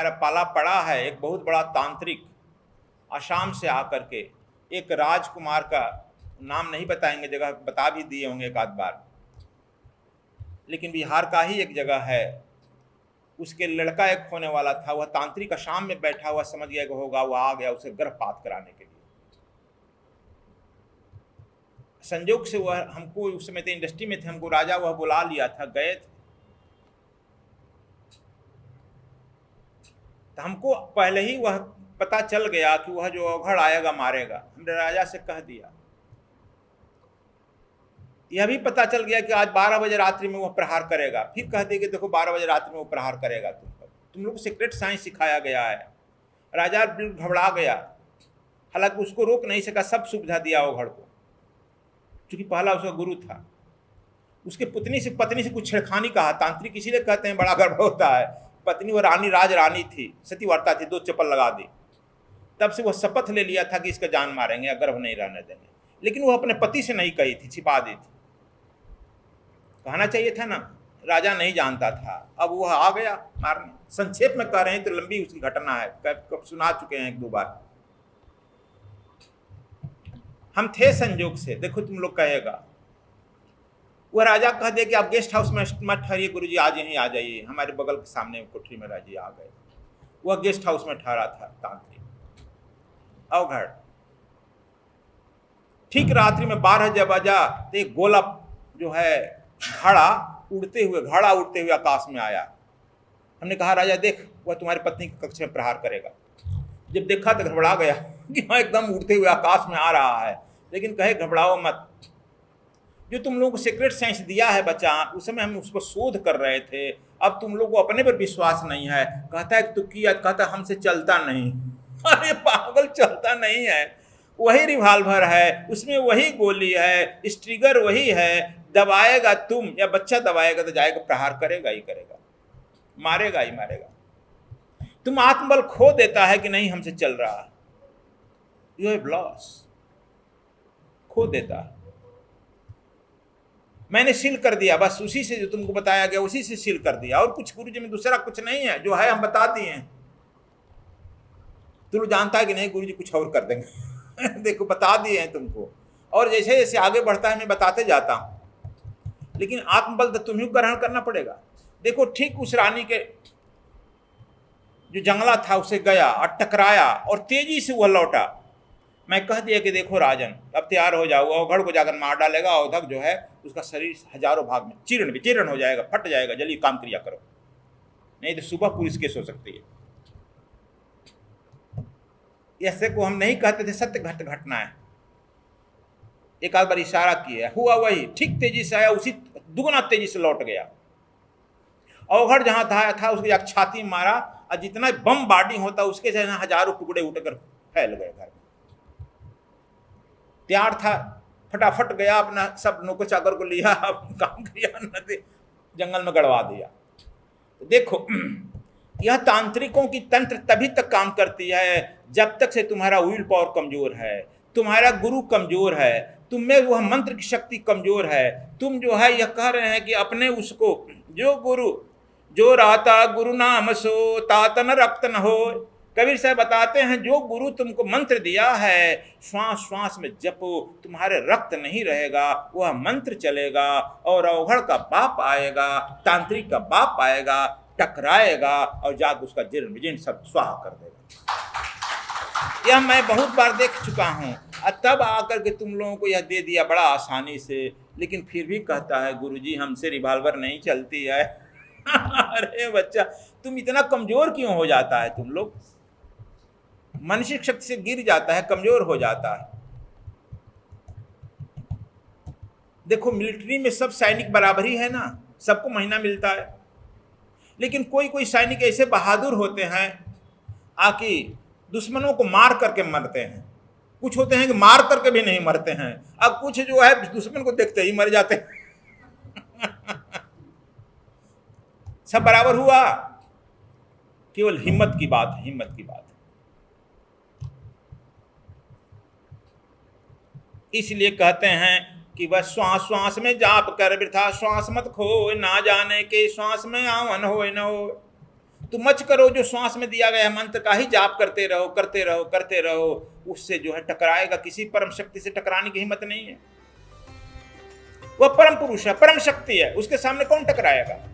हमारा पाला पड़ा है। एक बहुत बड़ा तांत्रिक आसाम से आकर के, एक राजकुमार का नाम नहीं बताएंगे, जगह बता भी दिए होंगे एक आध बार, लेकिन बिहार का ही एक जगह है। उसके लड़का एक होने वाला था, वह तांत्रिक आसाम में बैठा हुआ समझ गया कि होगा, वह आ गया उसे गर्भपात कराने के लिए। संजोग से वह हमको, उस समय तो इंडस्ट्री में थे, हमको राजा वह बुला लिया था, गए थे। तो हमको पहले ही वह पता चल गया कि वह जो अवघड़ आएगा मारेगा। हमने राजा से कह दिया। यह भी पता चल गया कि आज 12 बजे रात्रि में वह प्रहार करेगा। फिर कह दिया कि देखो 12 बजे रात्रि में वो प्रहार करेगा तुम पर। तुम लोग को सीक्रेट साइंस सिखाया गया है। राजा बिल्कुल घबरा गया, हालांकि उसको रोक नहीं सका, सब सुविधा दिया अवघड़ को, क्योंकि पहला उसका गुरु था। उसके पत्नी से कुछ छेड़खानी कहा। तांत्रिक इसीलिए कहते हैं बड़ा गर्व होता है। पत्नी वो रानी, राज रानी थी, सतीवर्ता थी, 2 चप्पल लगा दी। तब से वह शपथ ले लिया था कि इसका जान मारेंगे या गर्भ नहीं रहने देंगे। लेकिन वह अपने पति से नहीं कही थी, छिपा दी थी। कहना चाहिए था ना, राजा नहीं जानता था। अब वह आ गया मारने। संक्षेप में कह रहे हैं तो लंबी उसकी घटना है, कब सुना चुके हैं 1-2 बार। हम थे संजोग से, देखो तुम लोग कहेगा, वह राजा कह दे कि आप गेस्ट हाउस में मत ठहरिए गुरुजी, आज यहीं आ जाइए, हमारे बगल के सामने कोठरी में राजी आ गए। वह गेस्ट हाउस में ठहरा था तांत्रिक अवघड़। ठीक रात्रि में 12 जब बजा तो एक गोला जो है घड़ा उड़ते हुए आकाश में आया। हमने कहा राजा देख, वह तुम्हारी पत्नी के कक्ष में प्रहार करेगा। जब देखा तो घबरा गया कि हाँ एकदम उड़ते हुए आकाश में आ रहा है। लेकिन कहे घबराओ मत, जो तुम लोगों को सीक्रेट साइंस दिया है बच्चा, उस समय हम उसको शोध कर रहे थे। अब तुम लोग को अपने पर विश्वास नहीं है। कहता है तो किया, कहता हमसे चलता नहीं। अरे पागल, चलता नहीं है, वही रिवॉल्वर है, उसमें वही गोली है, स्ट्रिगर वही है। दबाएगा तुम या बच्चा दबाएगा तो जाएगा, प्रहार करेगा ही करेगा, मारेगा ही मारेगा। तुम आत्मबल खो देता है कि नहीं हमसे चल रहा, यू हैव लॉस, खो देता है। मैंने सील कर दिया, बस उसी से जो तुमको बताया गया उसी से सील कर दिया, और कुछ गुरुजी में दूसरा कुछ नहीं है। जो है हम बता दिए हैं। तू जानता है कि नहीं गुरुजी कुछ और कर देंगे देखो बता दिए हैं तुमको, और जैसे जैसे आगे बढ़ता है मैं बताते जाता हूँ। लेकिन आत्मबल तो तुम्हें ग्रहण करना पड़ेगा। देखो ठीक उस रानी के जो जंगला था उसे गया और टकराया और तेजी से वह लौटा। मैं कह दिया कि देखो राजन, अब तैयार हो जाओ, अवघड़ को जाकर मार डालेगा। अवधक जो है उसका शरीर हजारों भाग में चीर्ण हो जाएगा, फट जाएगा। जल्दी काम क्रिया करो, नहीं तो सुबह पुलिस केस हो सकती है। ऐसे को हम नहीं कहते थे, सत्य घटना है। एक आध बार इशारा किया, हुआ वही, ठीक तेजी से आया, उसी दुगना तेजी से लौट गया। अवघड़ जहां था उसकी एक छाती मारा, और जितना बम बार्डिंग होता उसके से हजारों टुकड़े उठकर फैल गए घर में। तैयार था, फटाफट गया, अपना सब नौकर चाकर को लिया, काम किया, नदी जंगल में गड़वा दिया। तो देखो यह तांत्रिकों की तंत्र तभी तक काम करती है जब तक से तुम्हारा विल पावर कमजोर है, तुम्हारा गुरु कमजोर है, तुम में वह मंत्र की शक्ति कमजोर है। तुम जो है यह कह रहे हैं कि अपने उसको, जो गुरु जो राता गुरु नाम सो तातन रक्त न हो। कबीर साहब बताते हैं जो गुरु तुमको मंत्र दिया है, श्वास श्वास में जपो, तुम्हारे रक्त नहीं रहेगा, वह मंत्र चलेगा। और अवघड़ का बाप आएगा, तांत्रिक का बाप आएगा, टकराएगा और जाकर उसका जीर्ण विजीर्ण सब स्वाहा कर देगा। यह मैं बहुत बार देख चुका हूँ। तब आकर के तुम लोगों को यह दे दिया बड़ा आसानी से, लेकिन फिर भी कहता है गुरुजी हमसे रिवॉल्वर नहीं चलती है अरे बच्चा, तुम इतना कमजोर क्यों हो जाता है? तुम लोग मानसिक शक्ति से गिर जाता है, कमजोर हो जाता है। देखो मिलिट्री में सब सैनिक बराबर ही है ना, सबको महीना मिलता है। लेकिन कोई कोई सैनिक ऐसे बहादुर होते हैं आकि दुश्मनों को मार करके मरते हैं। कुछ होते हैं कि मार करके भी नहीं मरते हैं, अब कुछ जो है दुश्मन को देखते ही मर जाते हैं सब बराबर हुआ, केवल हिम्मत की बात है, हिम्मत की बात है। इसलिए कहते हैं कि वह श्वास श्वास में जाप कर वृथा श्वास मत खो, ना जाने के श्वास में आवन हो न हो। तुम मच करो, जो श्वास में दिया गया मंत्र का ही जाप करते रहो, करते रहो, करते रहो। उससे जो है टकराएगा, किसी परम शक्ति से टकराने की हिम्मत नहीं है। वह परम पुरुष है, परम शक्ति है, उसके सामने कौन टकराएगा।